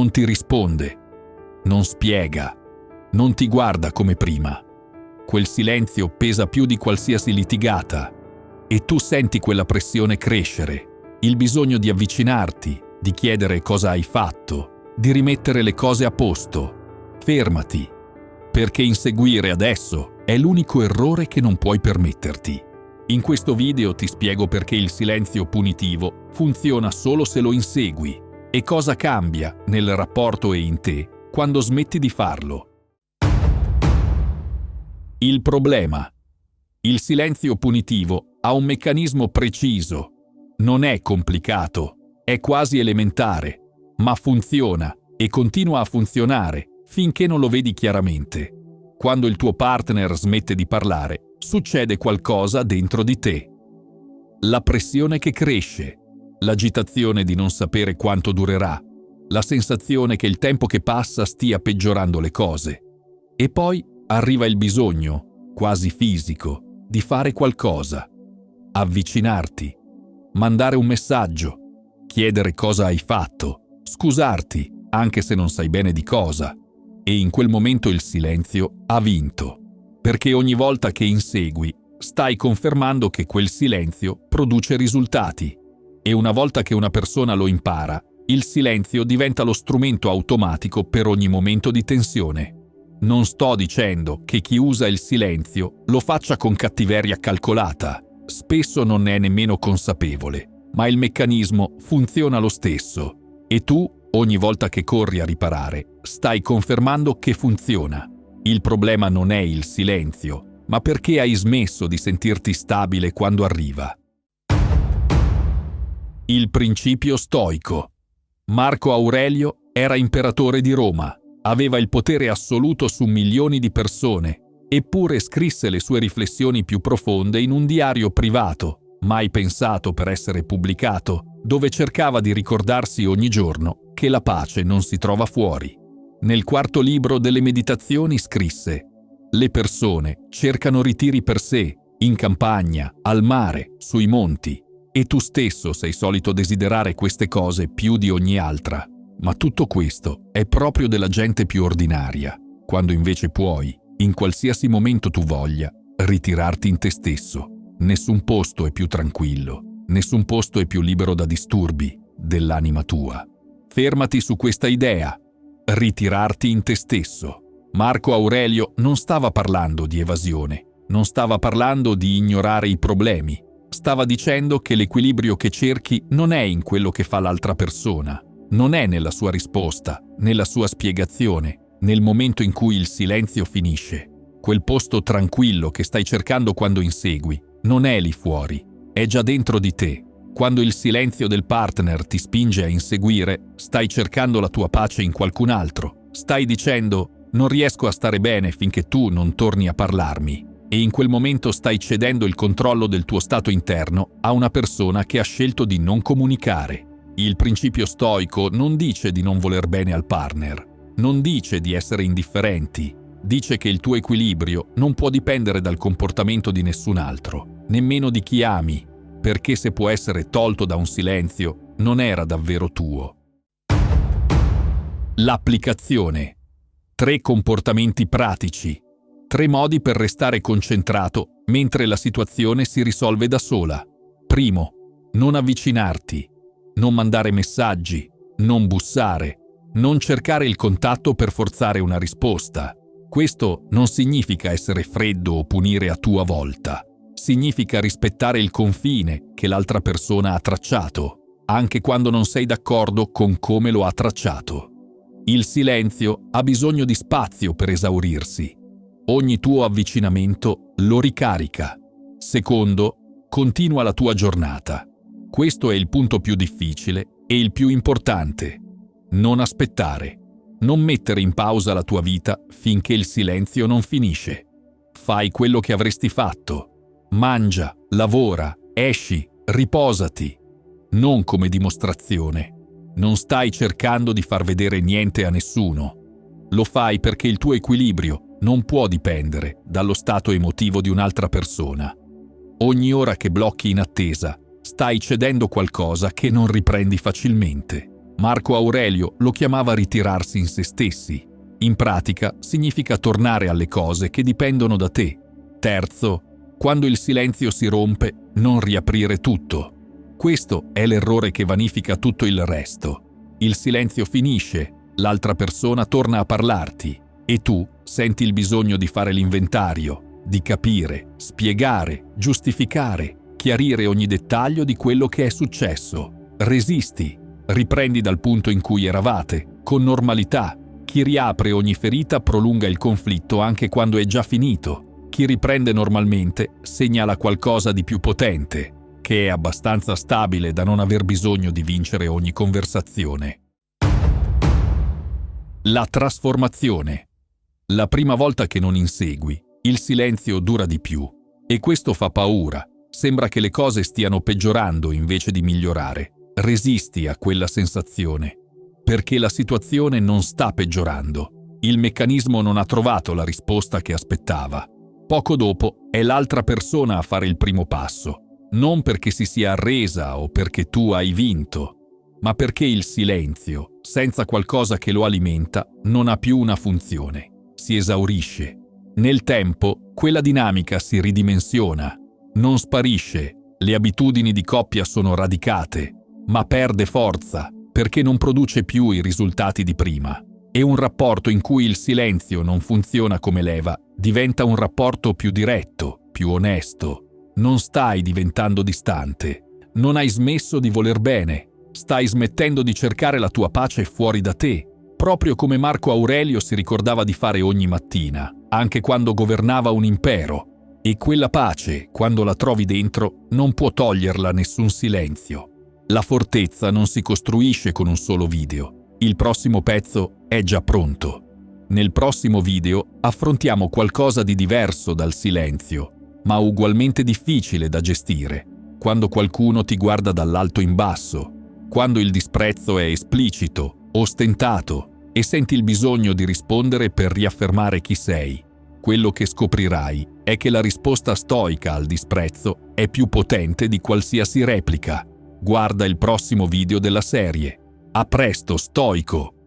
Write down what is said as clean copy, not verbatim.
Non ti risponde, non spiega, non ti guarda come prima. Quel silenzio pesa più di qualsiasi litigata e tu senti quella pressione crescere, il bisogno di avvicinarti, di chiedere cosa hai fatto, di rimettere le cose a posto. Fermati, perché inseguire adesso è l'unico errore che non puoi permetterti. In questo video ti spiego perché il silenzio punitivo funziona solo se lo insegui e cosa cambia nel rapporto e in te quando smetti di farlo. Il problema. Il silenzio punitivo ha un meccanismo preciso. Non è complicato, è quasi elementare, ma funziona e continua a funzionare finché non lo vedi chiaramente. Quando il tuo partner smette di parlare, succede qualcosa dentro di te. La pressione che cresce, l'agitazione di non sapere quanto durerà, la sensazione che il tempo che passa stia peggiorando le cose. E poi arriva il bisogno, quasi fisico, di fare qualcosa, avvicinarti, mandare un messaggio, chiedere cosa hai fatto, scusarti, anche se non sai bene di cosa. E in quel momento il silenzio ha vinto, perché ogni volta che insegui, stai confermando che quel silenzio produce risultati. E una volta che una persona lo impara, il silenzio diventa lo strumento automatico per ogni momento di tensione. Non sto dicendo che chi usa il silenzio lo faccia con cattiveria calcolata. Spesso non ne è nemmeno consapevole, ma il meccanismo funziona lo stesso. E tu, ogni volta che corri a riparare, stai confermando che funziona. Il problema non è il silenzio, ma perché hai smesso di sentirti stabile quando arriva. Il principio stoico. Marco Aurelio era imperatore di Roma. Aveva il potere assoluto su milioni di persone, eppure scrisse le sue riflessioni più profonde in un diario privato, mai pensato per essere pubblicato, dove cercava di ricordarsi ogni giorno che la pace non si trova fuori. Nel quarto libro delle Meditazioni scrisse: «Le persone cercano ritiri per sé, in campagna, al mare, sui monti, e tu stesso sei solito desiderare queste cose più di ogni altra. Ma tutto questo è proprio della gente più ordinaria, quando invece puoi, in qualsiasi momento tu voglia, ritirarti in te stesso. Nessun posto è più tranquillo, nessun posto è più libero da disturbi dell'anima tua. Fermati su questa idea, ritirarti in te stesso». Marco Aurelio non stava parlando di evasione, non stava parlando di ignorare i problemi, stava dicendo che l'equilibrio che cerchi non è in quello che fa l'altra persona. Non è nella sua risposta, nella sua spiegazione, nel momento in cui il silenzio finisce. Quel posto tranquillo che stai cercando quando insegui non è lì fuori, è già dentro di te. Quando il silenzio del partner ti spinge a inseguire, stai cercando la tua pace in qualcun altro. Stai dicendo: non riesco a stare bene finché tu non torni a parlarmi. E in quel momento stai cedendo il controllo del tuo stato interno a una persona che ha scelto di non comunicare. Il principio stoico non dice di non voler bene al partner, non dice di essere indifferenti, dice che il tuo equilibrio non può dipendere dal comportamento di nessun altro, nemmeno di chi ami, perché se può essere tolto da un silenzio, non era davvero tuo. L'applicazione. 3 comportamenti pratici, 3 modi per restare concentrato mentre la situazione si risolve da sola. Primo, non avvicinarti. Non mandare messaggi, non bussare, non cercare il contatto per forzare una risposta. Questo non significa essere freddo o punire a tua volta. Significa rispettare il confine che l'altra persona ha tracciato, anche quando non sei d'accordo con come lo ha tracciato. Il silenzio ha bisogno di spazio per esaurirsi. Ogni tuo avvicinamento lo ricarica. Secondo, continua la tua giornata. Questo è il punto più difficile e il più importante. Non aspettare. Non mettere in pausa la tua vita finché il silenzio non finisce. Fai quello che avresti fatto. Mangia, lavora, esci, riposati. Non come dimostrazione. Non stai cercando di far vedere niente a nessuno. Lo fai perché il tuo equilibrio non può dipendere dallo stato emotivo di un'altra persona. Ogni ora che blocchi in attesa, stai cedendo qualcosa che non riprendi facilmente. Marco Aurelio lo chiamava ritirarsi in se stessi. In pratica significa tornare alle cose che dipendono da te. Terzo, quando il silenzio si rompe, non riaprire tutto. Questo è l'errore che vanifica tutto il resto. Il silenzio finisce, l'altra persona torna a parlarti e tu senti il bisogno di fare l'inventario, di capire, spiegare, giustificare, chiarire ogni dettaglio di quello che è successo. Resisti, riprendi dal punto in cui eravate, con normalità. Chi riapre ogni ferita prolunga il conflitto anche quando è già finito. Chi riprende normalmente segnala qualcosa di più potente, che è abbastanza stabile da non aver bisogno di vincere ogni conversazione. La trasformazione. La prima volta che non insegui, il silenzio dura di più e questo fa paura. Sembra che le cose stiano peggiorando invece di migliorare. Resisti a quella sensazione, perché la situazione non sta peggiorando. Il meccanismo non ha trovato la risposta che aspettava. Poco dopo è l'altra persona a fare il primo passo, non perché si sia arresa o perché tu hai vinto, ma perché il silenzio, senza qualcosa che lo alimenta, non ha più una funzione, si esaurisce. Nel tempo, quella dinamica si ridimensiona, non sparisce, le abitudini di coppia sono radicate, ma perde forza perché non produce più i risultati di prima. E un rapporto in cui il silenzio non funziona come leva diventa un rapporto più diretto, più onesto. Non stai diventando distante, non hai smesso di voler bene, stai smettendo di cercare la tua pace fuori da te, proprio come Marco Aurelio si ricordava di fare ogni mattina, anche quando governava un impero. E quella pace, quando la trovi dentro, non può toglierla nessun silenzio. La fortezza non si costruisce con un solo video. Il prossimo pezzo è già pronto. Nel prossimo video affrontiamo qualcosa di diverso dal silenzio, ma ugualmente difficile da gestire. Quando qualcuno ti guarda dall'alto in basso, quando il disprezzo è esplicito, ostentato e senti il bisogno di rispondere per riaffermare chi sei. Quello che scoprirai è che la risposta stoica al disprezzo è più potente di qualsiasi replica. Guarda il prossimo video della serie. A presto, stoico!